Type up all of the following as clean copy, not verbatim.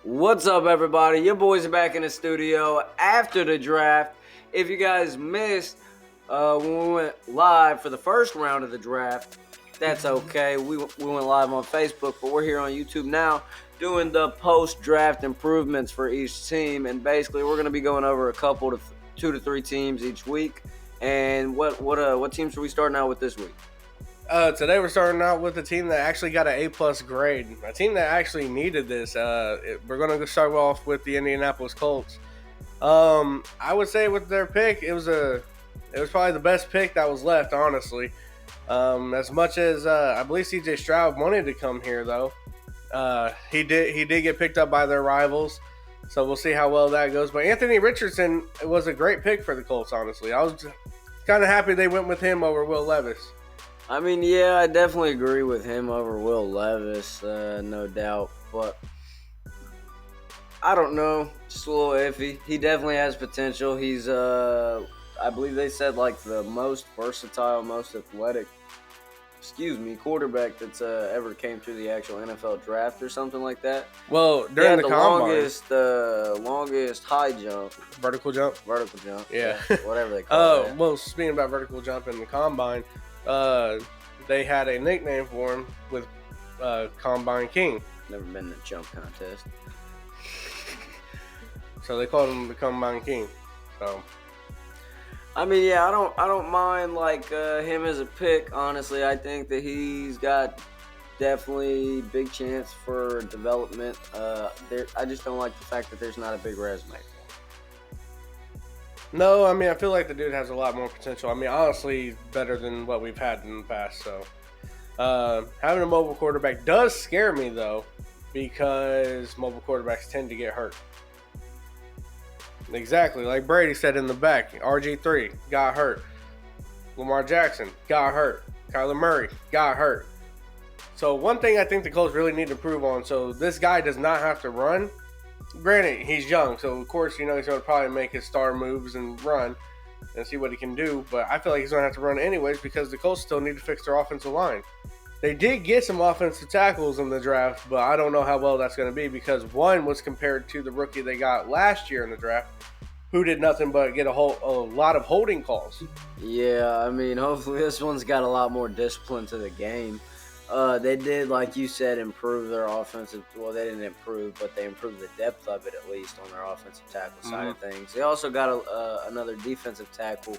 What's up, everybody? Your boys are back in the studio after the draft. If you guys missed when we went live for the first round of the draft, that's okay. We went live on Facebook, but we're here on YouTube now doing the post-draft improvements for each team. And basically, we're going to be going over a couple to 2 to 3 teams each week. And what teams are we starting out with this week? Today we're starting out with a team that actually got an A+ grade. A team that actually needed this. We're going to start off with the Indianapolis Colts. I would say with their pick, it was probably the best pick that was left, honestly. As much as I believe C.J. Stroud wanted to come here, though, he did get picked up by their rivals. So we'll see how well that goes. But Anthony Richardson was a great pick for the Colts, honestly. I was kind of happy they went with him over Will Levis. I mean, yeah, I definitely agree with him over Will Levis, no doubt. But I don't know, just a little iffy. He definitely has potential. He's, I believe they said, like, the most versatile, most athletic, quarterback that's ever came through the actual NFL draft or something like that. Well, during the combine, longest high jump, vertical jump, yeah, whatever they call it. Well, speaking about vertical jump in the combine. They had a nickname for him with Combine King. Never been in a jump contest. So they called him the Combine King. So I mean, yeah, I don't mind like him as a pick. Honestly, I think that he's got definitely big chance for development. I just don't like the fact that there's not a big resume. No, I mean, I feel like the dude has a lot more potential. I mean, honestly, better than what we've had in the past. So, having a mobile quarterback does scare me, though, because mobile quarterbacks tend to get hurt. Exactly, like Brady said in the back, RG3 got hurt. Lamar Jackson got hurt. Kyler Murray got hurt. So, one thing I think the Colts really need to improve on, so this guy does not have to run. Granted, he's young, so of course, he's going to probably make his star moves and run and see what he can do. But I feel like he's going to have to run anyways because the Colts still need to fix their offensive line. They did get some offensive tackles in the draft, but I don't know how well that's going to be because one was compared to the rookie they got last year in the draft, who did nothing but get a lot of holding calls. Yeah, I mean, hopefully this one's got a lot more discipline to the game. They did, like you said, improve their offensive. Well, they didn't improve, but they improved the depth of it at least on their offensive tackle side of things. They also got another defensive tackle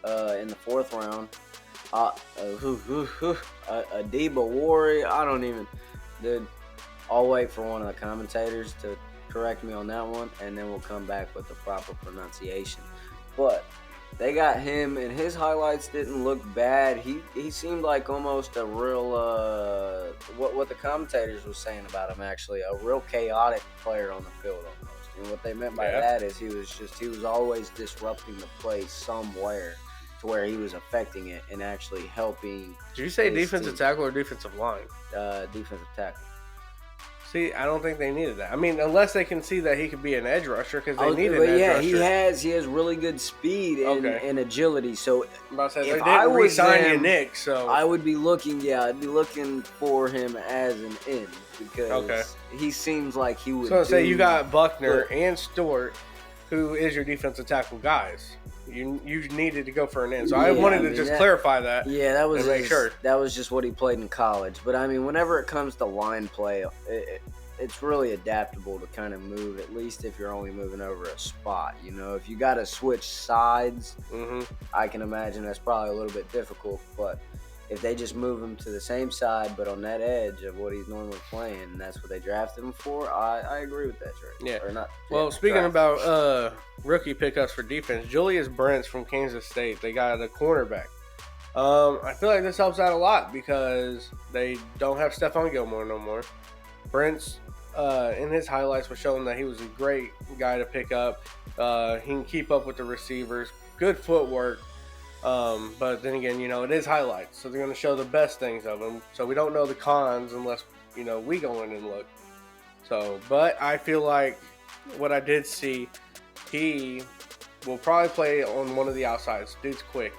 in the 4th round. Adiba Wari. I don't even. Dude, I'll wait for one of the commentators to correct me on that one, and then we'll come back with the proper pronunciation. But they got him, and his highlights didn't look bad. He seemed like almost a real, what the commentators were saying about him, actually, a real chaotic player on the field almost. And what they meant by that is he was always disrupting the play somewhere to where he was affecting it and actually helping. Did you say defensive tackle or defensive line? Defensive tackle. See, I don't think they needed that. I mean, unless they can see that he could be an edge rusher because they need an edge rusher. He has really good speed and agility. So if I was signing Nick, so I would be looking. Yeah, I'd be looking for him as an end because he seems like he would. So say you got Buckner and Stewart, who is your defensive tackle guys. You needed to go for an end. So I wanted to just clarify that. Yeah, that was that was just what he played in college. But I mean, whenever it comes to line play, it's really adaptable to kind of move. At least if you're only moving over a spot, you know, if you got to switch sides, I can imagine that's probably a little bit difficult. But if they just move him to the same side, but on that edge of what he's normally playing, that's what they drafted him for. I agree with that trade. Yeah. Or not. Well, speaking about rookie pickups for defense, Julius Brents from Kansas State. They got a cornerback. I feel like this helps out a lot because they don't have Stephon Gilmore no more. Brents, in his highlights, was showing that he was a great guy to pick up. He can keep up with the receivers. Good footwork. But then again, you know, it is highlights, so they're going to show the best things of him. So we don't know the cons unless, you know, we go in and look. So, but I feel like what I did see, he will probably play on one of the outsides. Dude's quick,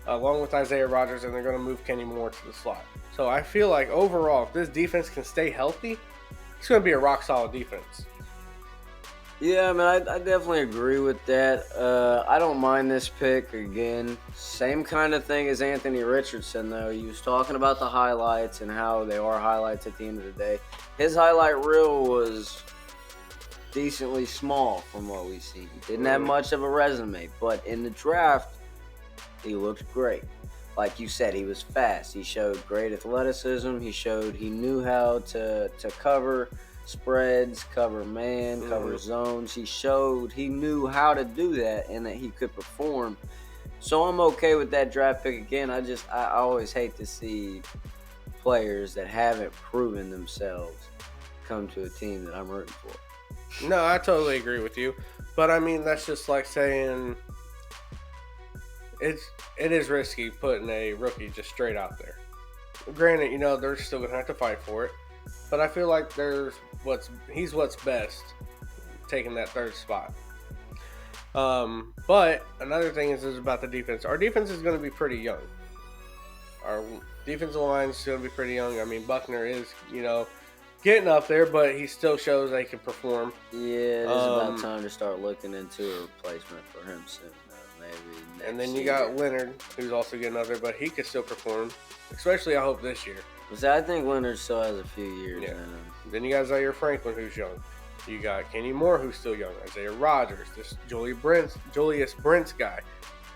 along with Isaiah Rodgers, and they're going to move Kenny Moore to the slot. So I feel like overall, if this defense can stay healthy, it's going to be a rock solid defense. Yeah, I mean, I definitely agree with that. I don't mind this pick again. Same kind of thing as Anthony Richardson, though. He was talking about the highlights and how they are highlights at the end of the day. His highlight reel was decently small from what we've seen. Didn't have much of a resume, but in the draft, he looked great. Like you said, he was fast. He showed great athleticism. He showed he knew how to cover spreads, cover man, cover zones. He showed he knew how to do that and that he could perform. So I'm okay with that draft pick again. I always hate to see players that haven't proven themselves come to a team that I'm rooting for. No, I totally agree with you. But I mean, that's just like saying it is risky putting a rookie just straight out there. Granted, they're still gonna have to fight for it, but I feel like he's what's best taking that third spot. But another thing is about the defense. Our defense is going to be pretty young. Our defensive line is going to be pretty young. I mean, Buckner is, getting up there, but he still shows they can perform. Yeah, it is about time to start looking into a replacement for him soon. Maybe next and then you year. got Leonard, who's also getting up there, but he could still perform, especially I hope this year. See, I think Leonard still has a few years Yeah. in him. Then you got Zaire Franklin, who's young. You got Kenny Moore, who's still young. Isaiah Rogers, this Julius Brents guy.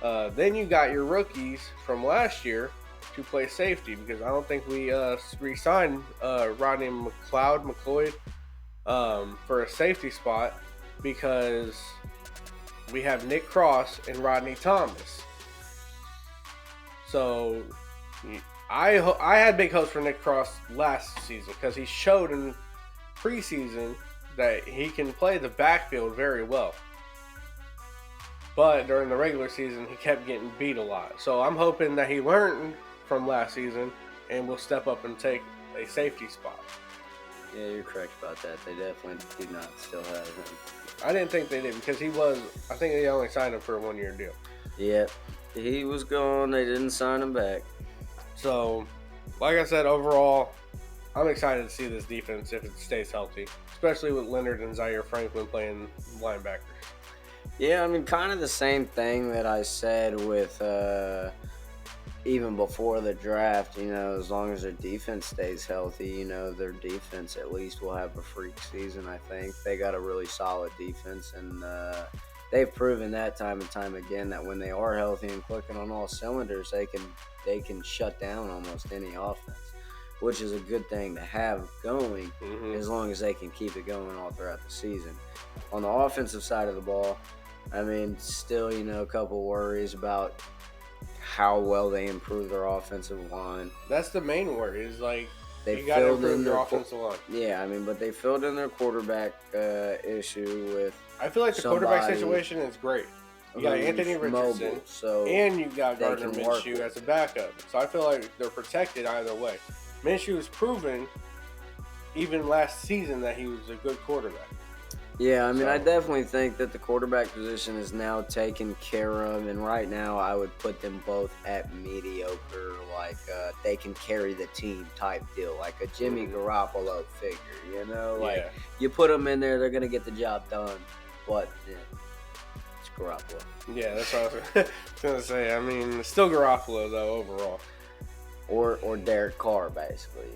Then you got your rookies from last year to play safety, because I don't think we re-signed Rodney McLeod for a safety spot, because we have Nick Cross and Rodney Thomas. So I had big hopes for Nick Cross last season, because he showed in preseason that he can play the backfield very well. But during the regular season, he kept getting beat a lot. So I'm hoping that he learned from last season and will step up and take a safety spot. Yeah, you're correct about that. They definitely do not still have him. I didn't think they did, because I think they only signed him for a 1-year deal. Yep. He was gone. They didn't sign him back. So, like I said, overall, I'm excited to see this defense if it stays healthy, especially with Leonard and Zaire Franklin playing linebackers. Yeah, I mean, kind of the same thing that I said with even before the draft. As long as their defense stays healthy, their defense at least will have a freak season. I think they got a really solid defense, and they've proven that time and time again that when they are healthy and clicking on all cylinders, they can shut down almost any offense, which is a good thing to have going as long as they can keep it going all throughout the season. On the offensive side of the ball, I mean, still, a couple worries about how well they improve their offensive line. That's the main worry, is like They got to filled improve in their offensive line. Yeah, I mean, but they filled in their quarterback issue with. I feel like the quarterback situation is great. You got Anthony Richardson, and you got Gardner Minshew as a backup. So I feel like they're protected either way. Minshew has proven, even last season, that he was a good quarterback. Yeah, I mean, I definitely think that the quarterback position is now taken care of, and right now I would put them both at mediocre, like they can carry the team type deal, like a Jimmy Garoppolo figure, Like, you put them in there, they're going to get the job done, but it's Garoppolo. Yeah, that's what I was going to say. I mean, it's still Garoppolo, though, overall. Or Derek Carr, basically,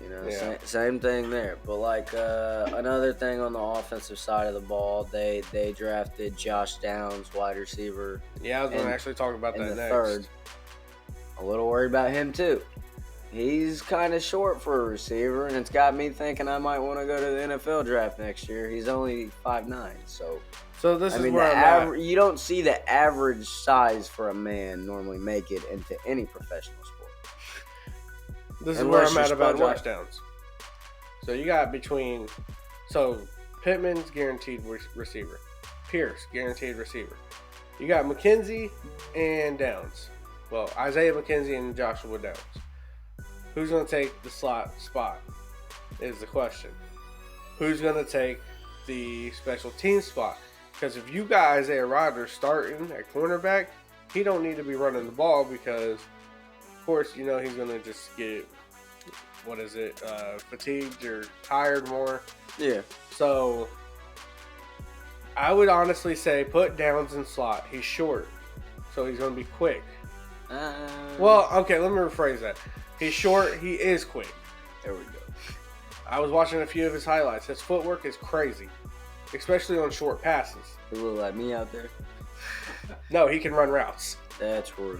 Same thing there. But like another thing on the offensive side of the ball, they drafted Josh Downs, wide receiver. Yeah, I was going to actually talk about that next. Third. A little worried about him too. He's kind of short for a receiver, and it's got me thinking I might want to go to the NFL draft next year. He's only 5'9", so this is where I'm at. You don't see the average size for a man normally make it into any professional sport. This is where I'm at about Josh Downs. So you got Pittman's guaranteed receiver. Pierce, guaranteed receiver. You got McKenzie and Downs. Well, Isaiah McKenzie and Joshua Downs. Who's going to take the slot spot is the question. Who's going to take the special team spot? Because if you got Isaiah Rodgers starting at cornerback, he don't need to be running the ball, because of course, he's going to just get, fatigued or tired more. Yeah. So, I would honestly say put Downs in slot. He's short, so he's going to be quick. Well, okay, let me rephrase that. He's short. He is quick. There we go. I was watching a few of his highlights. His footwork is crazy, especially on short passes. He look like me out there. No, he can run routes. That's rude.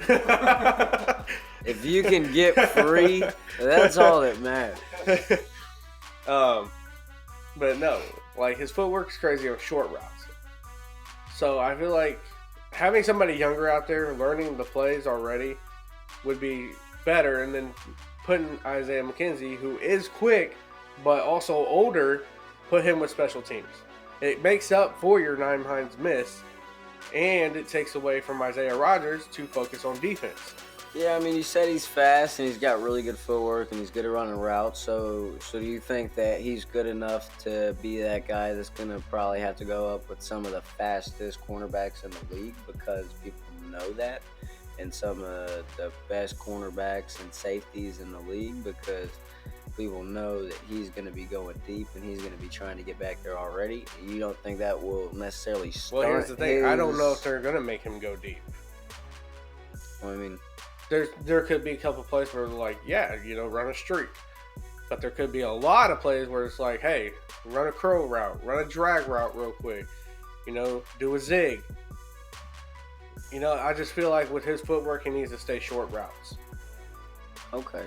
If you can get free, that's all that matters. But no, like his footwork is crazy on short routes. So I feel like having somebody younger out there learning the plays already would be better, and then putting Isaiah McKenzie, who is quick but also older, put him with special teams. It makes up for your 9 Hines miss, and it takes away from Isaiah Rodgers to focus on defense. Yeah, I mean, you said he's fast and he's got really good footwork and he's good at running routes. So do you think that he's good enough to be that guy that's going to probably have to go up with some of the fastest cornerbacks in the league because people know that, and some of the best cornerbacks and safeties in the league because people know that he's going to be going deep and he's going to be trying to get back there already? You don't think that will necessarily start? Well, here's the thing. I don't know if they're going to make him go deep. I mean, there could be a couple plays where they're like, yeah, run a streak. But there could be a lot of plays where it's like, hey, run a curl route, run a drag route real quick, do a zig. I just feel like with his footwork, he needs to stay short routes. Okay.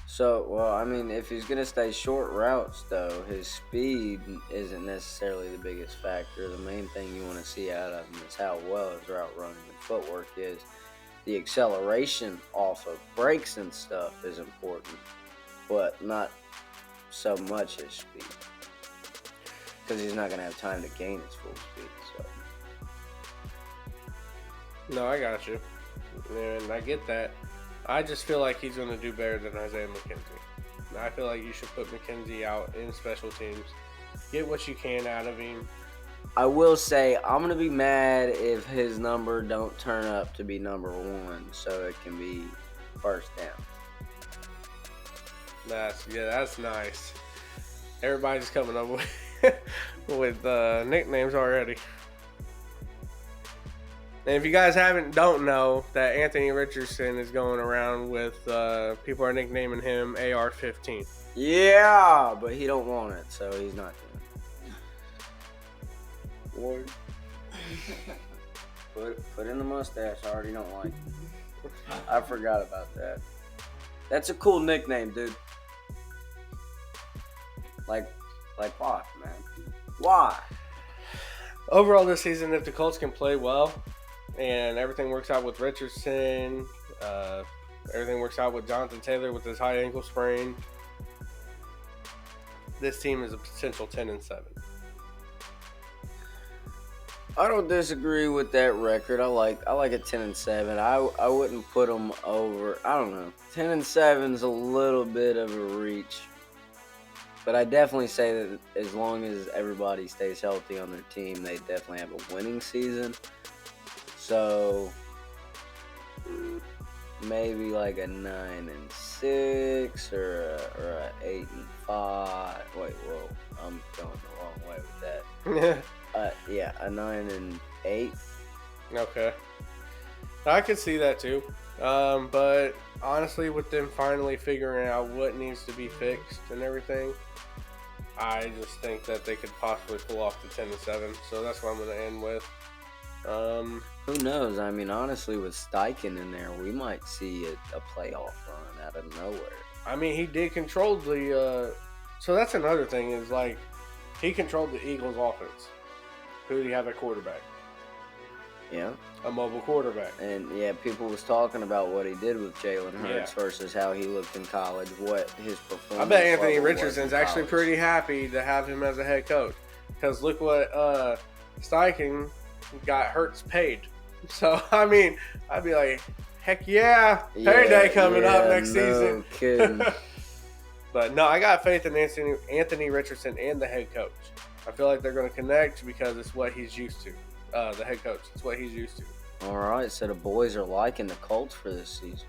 So, well, I mean, if he's going to stay short routes, though, his speed isn't necessarily the biggest factor. The main thing you want to see out of him is how well his route running and footwork is. The acceleration off of breaks and stuff is important, but not so much his speed, because he's not going to have time to gain his full speed. So. No, I got you, and I get that. I just feel like he's going to do better than Isaiah McKenzie. I feel like you should put McKenzie out in special teams, get what you can out of him. I will say I'm going to be mad if his number don't turn up to be number 1 so it can be first down. That's nice. Everybody's coming up with nicknames already. And if you guys don't know that Anthony Richardson is going around with people are nicknaming him AR-15. Yeah, but he don't want it, so he's not doing it. Ward. Put in the mustache. I already don't like it. I forgot about that. That's a cool nickname, dude. Like why, man? Why? Overall this season, if the Colts can play well and everything works out with Richardson, everything works out with Jonathan Taylor with his high ankle sprain, this team is a potential 10-7. I don't disagree with that record. I like a 10-7. I wouldn't put them over. I don't know. 10-7 is a little bit of a reach, but I definitely say that as long as everybody stays healthy on their team, they definitely have a winning season. So maybe like a 9-6 or a 8-5. Wait, whoa, I'm going the wrong way with that. Yeah, a 9-8. Okay, I could see that too. But honestly, with them finally figuring out what needs to be fixed and everything, I just think that they could possibly pull off the 10-7. So that's what I'm going to end with. Who knows? I mean, honestly, with Steichen in there, we might see a playoff run out of nowhere. I mean, he did control the. So that's another thing is like he controlled the Eagles' offense. Who do you have at quarterback? Yeah. A mobile quarterback. And, yeah, people was talking about what he did with Jalen Hurts versus how he looked in college, what his performance. I bet Anthony Richardson's actually pretty happy to have him as a head coach. Because look what Steichen got Hurts paid. So, I mean, I'd be like, heck yeah, payday coming up next season. Kidding. But, no, I got faith in Anthony Richardson and the head coach. I feel like they're going to connect because it's what he's used to. The head coach. It's what he's used to. All right, so the boys are liking the Colts for this season.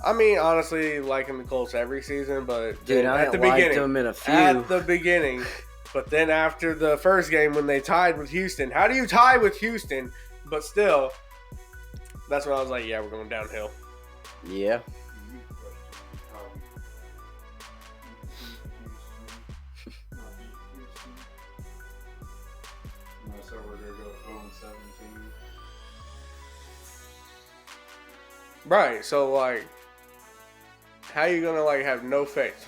I mean, honestly, liking the Colts every season, but dude, at the beginning, them in a few. At the beginning, But then after the first game, when they tied with Houston, how do you tie with Houston? But still, that's when I was like, yeah, we're going downhill. Yeah. Right, so like, how you gonna like have no faith?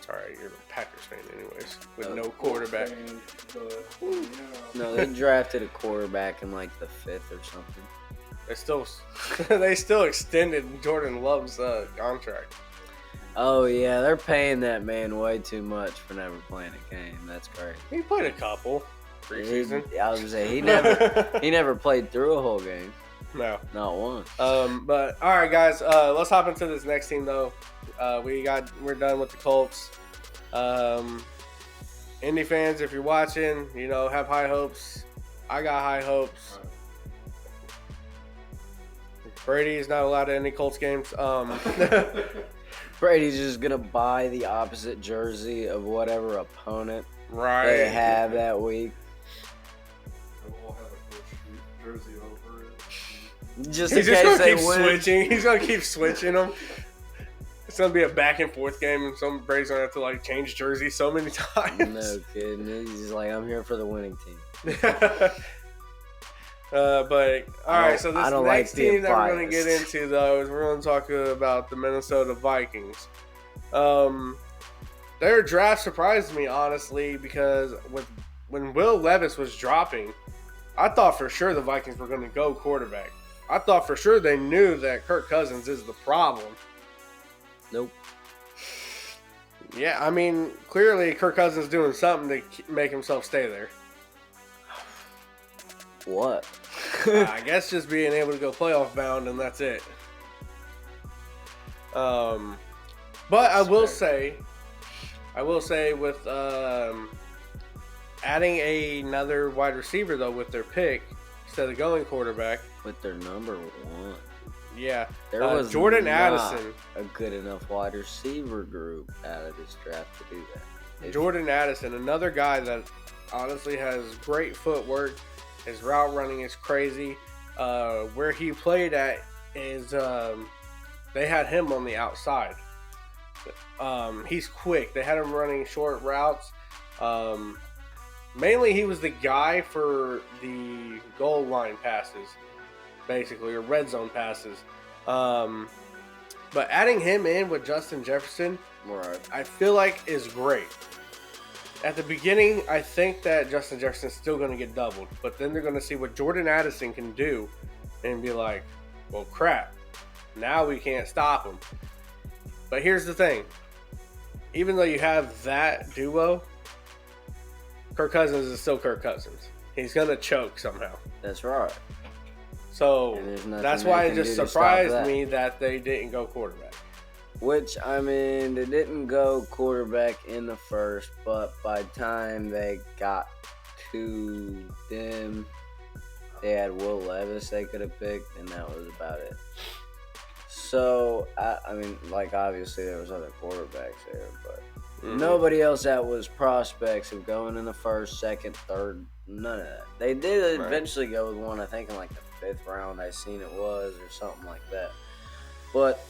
Sorry, you're a Packers fan, anyways, with no quarterback. No, they drafted a quarterback in like the 5th or something. They still extended Jordan Love's contract. Oh yeah, they're paying that man way too much for never playing a game. That's crazy. He played a couple preseason. I was gonna say he never played through a whole game. No, not one. But all right, guys, let's hop into this next team though. We're done with the Colts. Indy fans, if you're watching, have high hopes. I got high hopes. Brady is not allowed to any Colts games. Brady's just gonna buy the opposite jersey of whatever opponent right they have that week. We'll have a Colts jersey over it. Just He's in just case gonna they keep win. switching. He's gonna keep switching them. It's gonna be a back and forth game, and some Brady's gonna have to like change jerseys so many times. No kidding. He's just like, I'm here for the winning team. But all right, so this next team that we're going to get biased. into, though, is we're going to talk about the Minnesota Vikings. Their draft surprised me, honestly, because when Will Levis was dropping, I thought for sure the Vikings were going to go quarterback. I thought for sure they knew that Kirk Cousins is the problem. Nope. Yeah, I mean, clearly Kirk Cousins is doing something to make himself stay there. What? I guess just being able to go playoff bound, and that's it. But I will say with adding another wide receiver though with their pick instead of going quarterback With their number 1. Yeah, There was Jordan not Addison. a good enough wide receiver group out of this draft to do that. Jordan Addison, another guy that honestly has great footwork. His route running is crazy. Where he played at is they had him on the outside. He's quick. They had him running short routes. Mainly, he was the guy for the goal line passes, basically, or red zone passes. But adding him in with Justin Jefferson, Right. I feel like is great. At the beginning, I think that Justin Jefferson's still going to get doubled, but then they're going to see what Jordan Addison can do and be like, well, crap, now we can't stop him. But here's the thing. Even though you have that duo, Kirk Cousins is still Kirk Cousins. He's going to choke somehow. That's right. So And there's nothing that's they why it can just do to stop surprised that. me that they didn't go quarterback. Which, I mean, they didn't go quarterback in the first, but by the time they got to them, they had Will Levis they could have picked, and that was about it. So, I mean, like, obviously there was other quarterbacks there, but nobody else that was prospects of going in the first, second, third, none of that. They did eventually go with one, I think, in like the 5th round, I seen it was, or something like that. But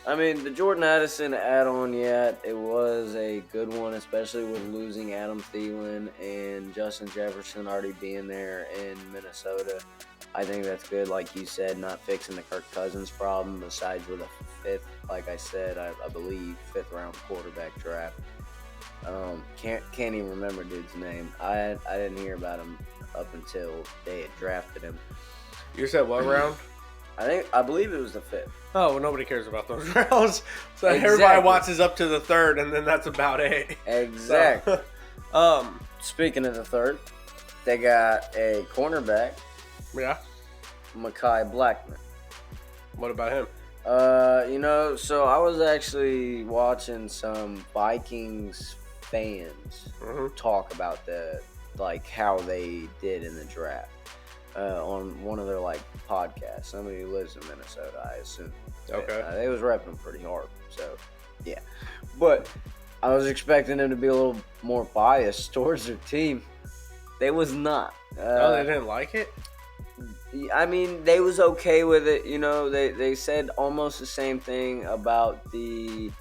I mean, the Jordan Addison add-on, yeah, it was a good one, especially with losing Adam Thielen and Justin Jefferson already being there in Minnesota. I think that's good, like you said, not fixing the Kirk Cousins problem, besides with a 5th, like I said, I believe, 5th round quarterback draft. Can't even remember dude's name. I didn't hear about him up until they had drafted him. You said what round? I believe it was the 5th. Oh, well, nobody cares about those rounds. So Exactly. everybody watches up to the 3rd, and then that's about it. Exactly. So, Speaking of the 3rd, they got a cornerback, yeah. Mekhi Blackman. What about him? So I was actually watching some Vikings fans talk about how they did in the draft. On one of their podcasts. Somebody who lives in Minnesota, I assume. Okay. They was repping them pretty hard. So, yeah. But I was expecting them to be a little more biased towards their team. They was not. No, they didn't like it? I mean, they was okay with it. You know, they said almost the same thing about the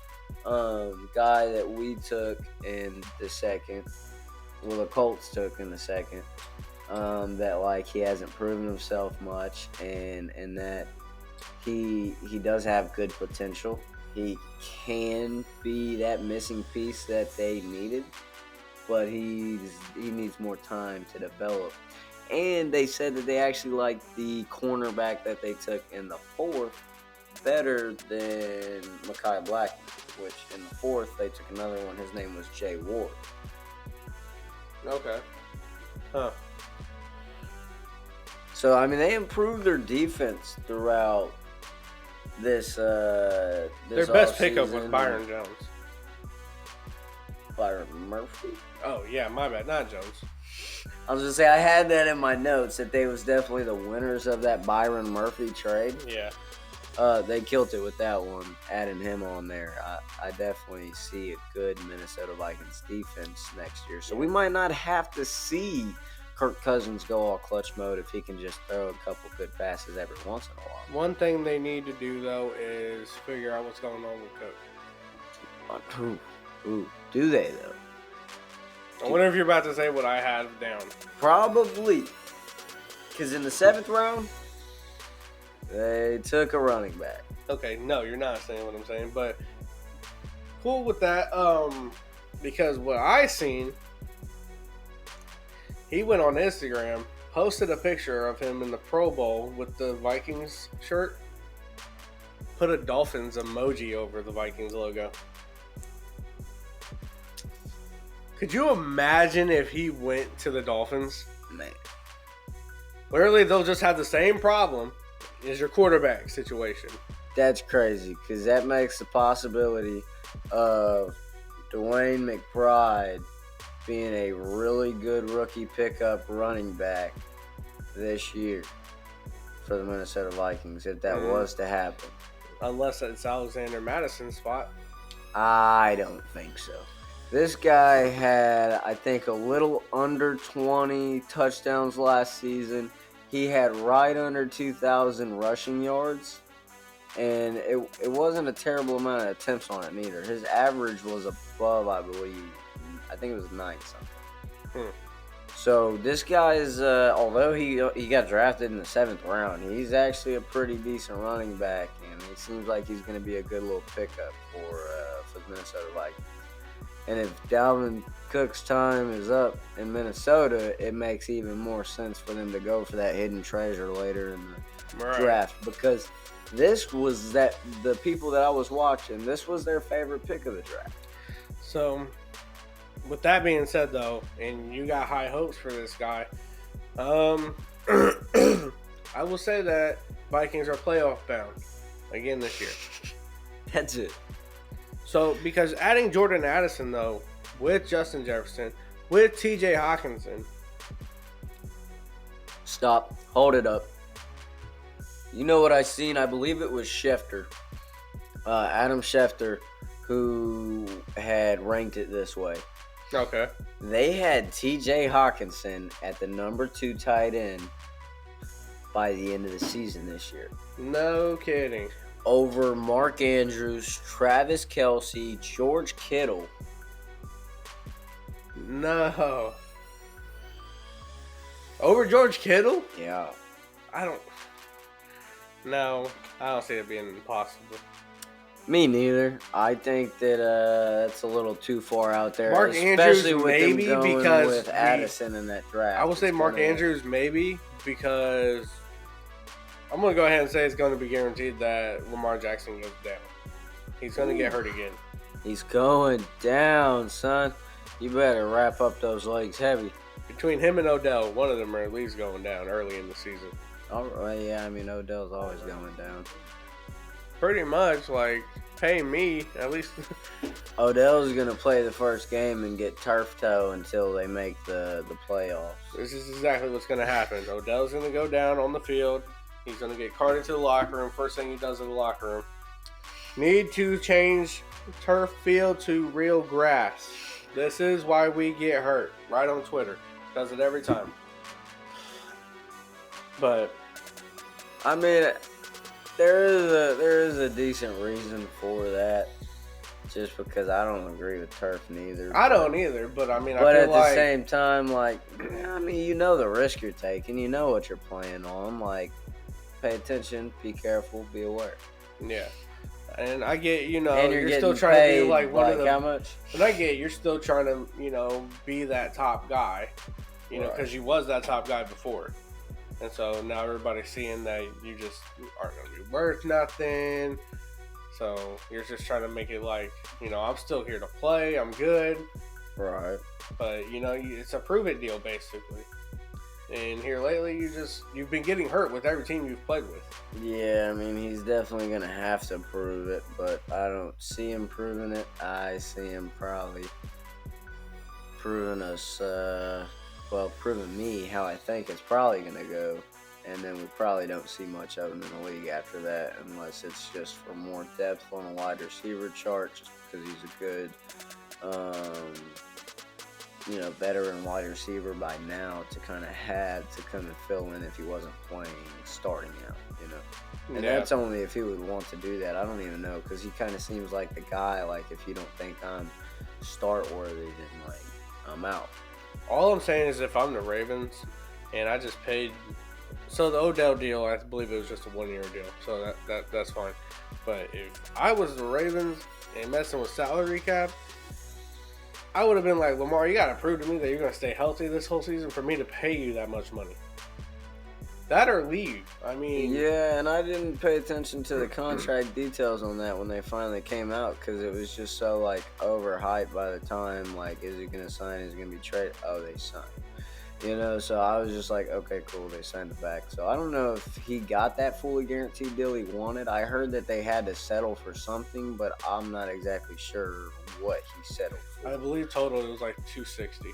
guy that we took in the second. Well, the Colts took in the second. That like he hasn't proven himself much, and that he does have good potential. He can be that missing piece that they needed, but he needs more time to develop. And they said that they actually liked the cornerback that they took in the fourth better than Mekhi Blackman, which in the fourth they took another one. His name was Jay Ward. Okay. Huh. So, I mean, they improved their defense throughout this Their best pickup was offseason. Byron Jones. Byron Murphy? Oh, yeah, my bad. Not Jones. I was going to say, I had that in my notes that they was definitely the winners of that Byron Murphy trade. Yeah. They killed it with that one, adding him on there. I definitely see a good Minnesota Vikings defense next year. So we might not have to see Kirk Cousins go all clutch mode if he can just throw a couple good passes every once in a while. One thing they need to do, though, is figure out what's going on with Cook. Ooh, do they, though? I wonder if you're about to say what I had down. Probably. Because in the 7th round, they took a running back. Okay, no, you're not saying what I'm saying, but cool with that. Because what I seen, he went on Instagram, posted a picture of him in the Pro Bowl with the Vikings shirt, put a Dolphins emoji over the Vikings logo. Could you imagine if he went to the Dolphins? Man. Literally, they'll just have the same problem as your quarterback situation. That's crazy because that makes the possibility of Dwayne McBride being a really good rookie pickup running back this year for the Minnesota Vikings if that was to happen. Unless it's Alexander Madison's spot. I don't think so. This guy had, I think, a little under 20 touchdowns last season. He had right under 2,000 rushing yards, and it wasn't a terrible amount of attempts on it neither. His average was above, I believe, I think it was 9 something. So this guy is, although he got drafted in the 7th round, he's actually a pretty decent running back, and it seems like he's going to be a good little pickup for the Minnesota Vikings. And if Dalvin Cook's time is up in Minnesota, it makes even more sense for them to go for that hidden treasure later in the draft. Because this was the people that I was watching, this was their favorite pick of the draft. So, with that being said, though, and you got high hopes for this guy, I will say that Vikings are playoff bound again this year. That's it. So, because adding Jordan Addison, though, with Justin Jefferson, with TJ Hawkinson. Stop. Hold it up. You know what I seen? I believe it was Schefter. Adam Schefter, who had ranked it this way. Okay. They had TJ Hawkinson at the number 2 tight end by the end of the season this year. No kidding. Over Mark Andrews, Travis Kelce, George Kittle. No. Over George Kittle? Yeah. I don't see it being impossible. Me neither. I think that that's a little too far out there. Mark especially Andrews with maybe them going because with Addison in that draft. I would say Mark Andrews maybe because I'm going to go ahead and say it's going to be guaranteed that Lamar Jackson goes down. He's going to get hurt again. He's going down, son. You better wrap up those legs heavy. Between him and Odell, one of them are at least going down early in the season. Oh, yeah, I mean, Odell's always going down. Pretty much, like, pay me, at least. Odell's going to play the first game and get turf toe until they make the playoffs. This is exactly what's going to happen. Odell's going to go down on the field. He's going to get carted to the locker room. First thing he does in the locker room, Need to change turf field to real grass. This is why we get hurt. Right on Twitter. Does it every time. But I mean, there is a decent reason for that. Just because I don't agree with turf neither. I don't either, but I mean, But I at feel the like same time, like, I mean, you know the risk you're taking. You know what you're playing on. Like, pay attention, be careful, be aware. yeah. And I get, you know, And you're getting still trying to be paid, like one of the. how much? And I get you're still trying to, you know, be that top guy, you know, because you was that top guy before. And so now everybody's seeing that you just aren't going to be worth nothing. So you're just trying to make it like, you know, I'm still here to play. I'm good. Right. But, you know, it's a prove it deal, basically. And here lately, you've been getting hurt with every team you've played with. Yeah, I mean, he's definitely going to have to prove it, but I don't see him proving it. I see him probably proving us, proving me how I think it's probably going to go. And then we probably don't see much of him in the league after that, unless it's just for more depth on a wide receiver chart, just because he's a good, veteran wide receiver by now to kind of have to come and fill in if he wasn't playing, starting out, you know. And that's only if he would want to do that. I don't even know, because he kind of seems like the guy, like, if you don't think I'm start worthy, then, like, I'm out. All I'm saying is if I'm the Ravens and I just paid. So the Odell deal, I believe it was just a 1-year deal, so that's fine. But if I was the Ravens and messing with salary cap, I would have been like, Lamar, you got to prove to me that you're going to stay healthy this whole season for me to pay you that much money. That or leave. I mean... Yeah, and I didn't pay attention to the contract details on that when they finally came out, because it was just so, like, overhyped by the time, like, is he going to sign, is he going to be traded? Oh, they signed. You know, so I was just like, okay, cool, they signed it back. So I don't know if he got that fully guaranteed deal he wanted. I heard that they had to settle for something, but I'm not exactly sure what he settled for. I believe total it was like $260.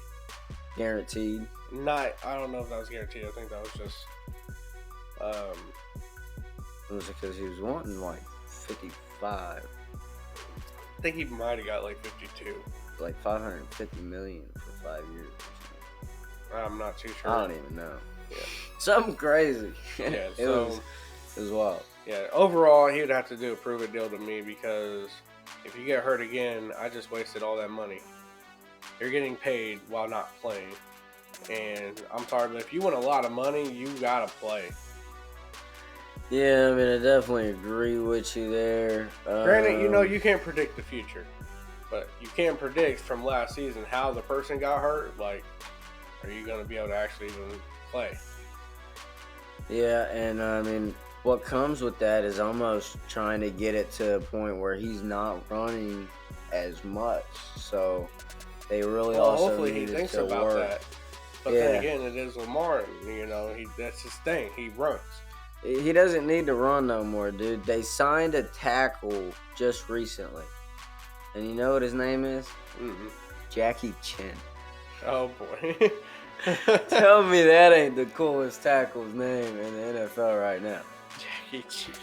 Guaranteed? I don't know if that was guaranteed. I think that was just... Was it because he was wanting like 55? I think he might have got like 52. Like $550 million for 5 years. I'm not too sure. I don't even know. Yeah. Something crazy. Yeah, it was wild. Yeah, overall, he would have to do a prove it deal to me, because if you get hurt again, I just wasted all that money. You're getting paid while not playing. And I'm sorry, but if you want a lot of money, you got to play. Yeah, I mean, I definitely agree with you there. Granted, you know, you can't predict the future. But you can predict from last season how the person got hurt, like, are you going to be able to actually even play? Yeah, and I mean, what comes with that is almost trying to get it to a point where he's not running as much. So they really also hopefully need he thinks to about work. that. But then again, it is Lamar. You know, that's his thing. He runs. He doesn't need to run no more, dude. They signed a tackle just recently. And you know what his name is? Mm-hmm. Jackie Chin. Oh, boy. Tell me that ain't the coolest tackle's name in the NFL right now. Jackie Chin.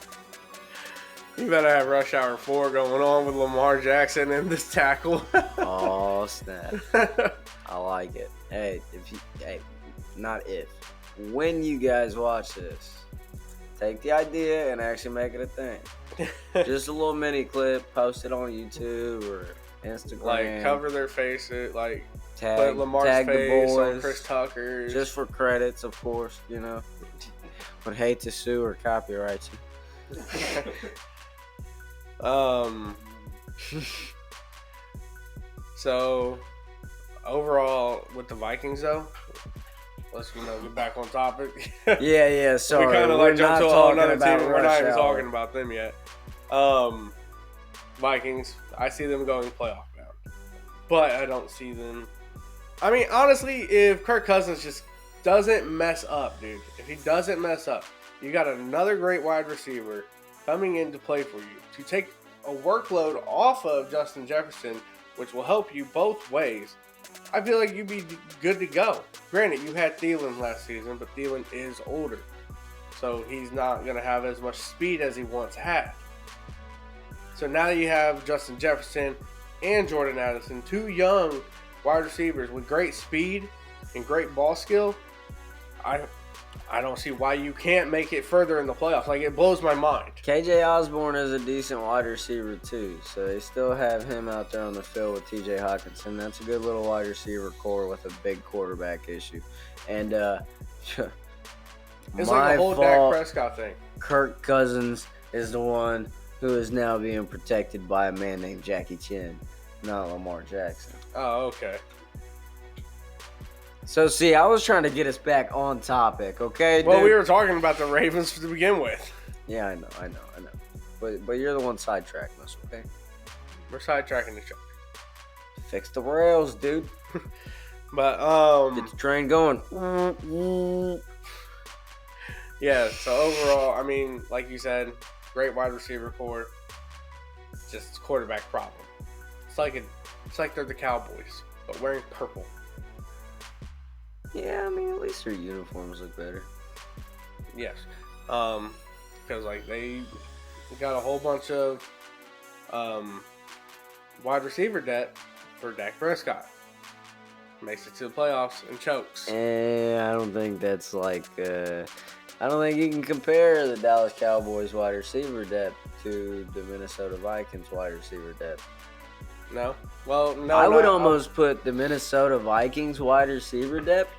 You better have Rush Hour 4 going on with Lamar Jackson in this tackle. Oh, snap. I like it. When you guys watch this, take the idea and actually make it a thing. Just a little mini clip, post it on YouTube or Instagram. Like, cover their faces, like, Tag, put Lamar's tag face the boys, on Chris Tucker's. just for credits, of course, you know. Would hate to sue or copyright you. So, overall, with the Vikings, though, let's get back on topic. Yeah. Sorry, we kind of like jumped to a whole other team. We're not even Hour. talking about them yet. Vikings, I see them going playoff bound, but I don't see them. I mean, honestly, if Kirk Cousins just doesn't mess up, dude, if he doesn't mess up, you got another great wide receiver coming in to play for you to take a workload off of Justin Jefferson, which will help you both ways. I feel like you'd be good to go. Granted, you had Thielen last season, but Thielen is older, so he's not going to have as much speed as he once had. So now you have Justin Jefferson and Jordan Addison, 2 young wide receivers with great speed and great ball skill. I don't see why you can't make it further in the playoffs. Like, it blows my mind. KJ Osborne is a decent wide receiver too, so they still have him out there on the field with TJ Hawkinson. That's a good little wide receiver core with a big quarterback issue. And It's like my a whole Dak fault, Prescott thing. Kirk Cousins is the one who is now being protected by a man named Jackie Chan, not Lamar Jackson. Oh, okay. So, see, I was trying to get us back on topic, okay, Well, dude? we were talking about the Ravens to begin with. Yeah, I know. But you're the one sidetracking us, okay? We're sidetracking each other. Fix the rails, dude. But, Get the train going. yeah, so overall, I mean, like you said, great wide receiver core. Just quarterback problem. It's like they're the Cowboys, but wearing purple. Yeah, I mean, at least their uniforms look better. Yes. Because, like, they got a whole bunch of wide receiver debt for Dak Prescott. Makes it to the playoffs and chokes. I don't think that's like... I don't think you can compare the Dallas Cowboys wide receiver depth to the Minnesota Vikings wide receiver depth. No? Well, no. I would almost put the Minnesota Vikings wide receiver depth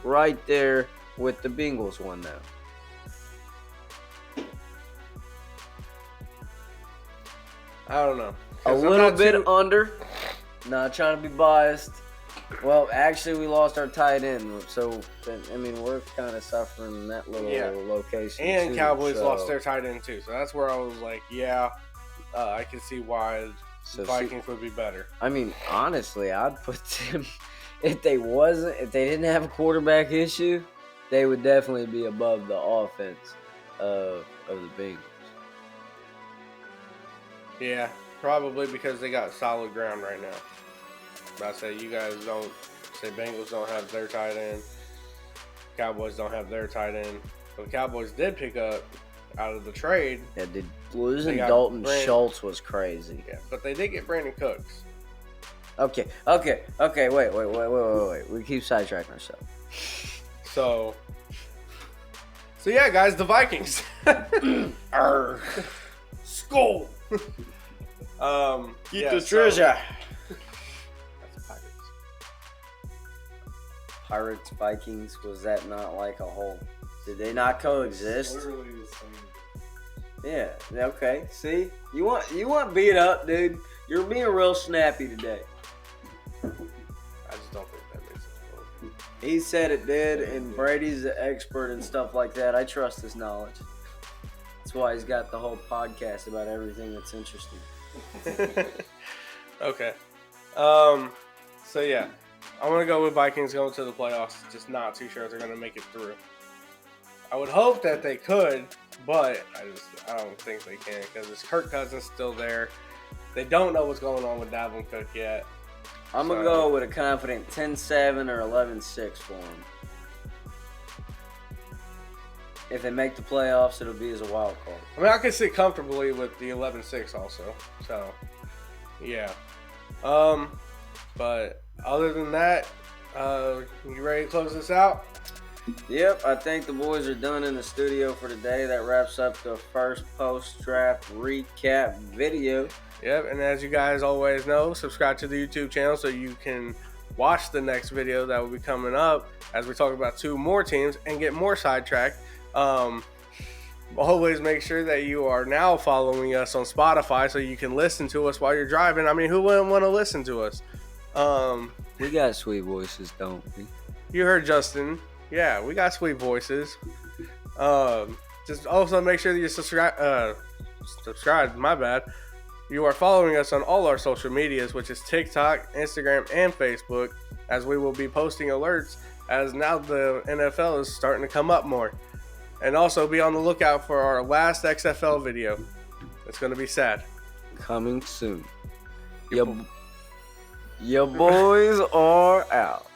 right there with the Bengals one now. I don't know. A little bit under. Not trying to be biased. Well, actually, we lost our tight end, so I mean, we're kind of suffering in that little location. And too, Cowboys so. lost their tight end too, so that's where I was like, I can see why the Vikings would be better. I mean, honestly, I'd put them if they didn't have a quarterback issue, they would definitely be above the offense of the Bengals. Yeah, probably because they got solid ground right now. But I say you guys don't say Bengals don't have their tight end. Cowboys don't have their tight end. But the Cowboys did pick up out of the trade. Yeah, dude, losing Dalton Schultz was crazy. Yeah, but they did get Brandon Cooks. Okay. Wait. We keep sidetracking ourselves. So yeah, guys, the Vikings. Arr. Skull. Get the treasure. That's Pirates. Pirates, Vikings, was that not like a whole? Did they not coexist? Literally the same. Yeah. Okay. See, you want beat up, dude. You're being real snappy today. I just don't think that makes sense. He said it did, and Brady's an expert and stuff like that. I trust his knowledge. That's why he's got the whole podcast about everything that's interesting. Okay. So yeah, I'm gonna go with Vikings going to the playoffs. Just not too sure if they're gonna make it through. I would hope that they could, but I don't think they can because it's Kirk Cousins still there. They don't know what's going on with Dalvin Cook yet. I'm going to go with a confident 10-7 or 11-6 for them. If they make the playoffs, it'll be as a wild card. I mean, I can sit comfortably with the 11-6 also. So, yeah. But other than that, you ready to close this out? Yep, I think the boys are done in the studio for today. That wraps up the first post-draft recap video. Yep, and as you guys always know, subscribe to the YouTube channel so you can watch the next video that will be coming up as we talk about 2 more teams and get more sidetracked. Always make sure that you are now following us on Spotify so you can listen to us while you're driving. I mean, who wouldn't want to listen to us? We got sweet voices, don't we? You heard Justin. Yeah, we got sweet voices. Just also make sure that you subscribe, my bad. You are following us on all our social medias, which is TikTok, Instagram, and Facebook, as we will be posting alerts as now the NFL is starting to come up more. And also be on the lookout for our last XFL video. It's going to be sad. Coming soon. Your boys are out.